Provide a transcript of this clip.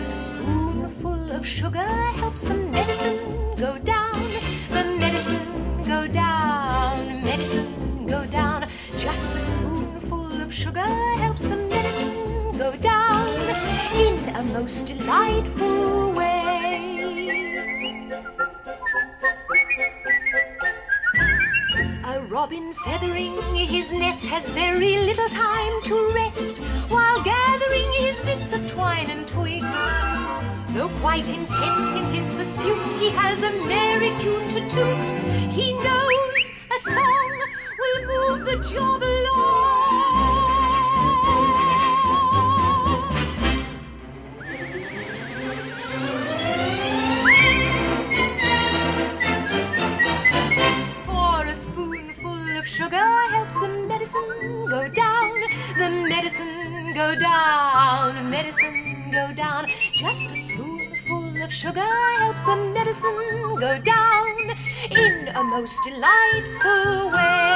spoonful of sugar helps the medicine go down. The medicine go down, medicine go down. Just a spoonful of sugar helps the medicine go down in a most delightful way. A robin feathering his nest has very little time to rest while gathering his bits of twine and twig. Though quite intent in his pursuit, he has a merry tune to toot. He knows a song will move the job along. For a spoonful of sugar helps the medicine go down. The medicine go down, medicine go down. Just a spoonful of sugar helps the medicine go down in a most delightful way.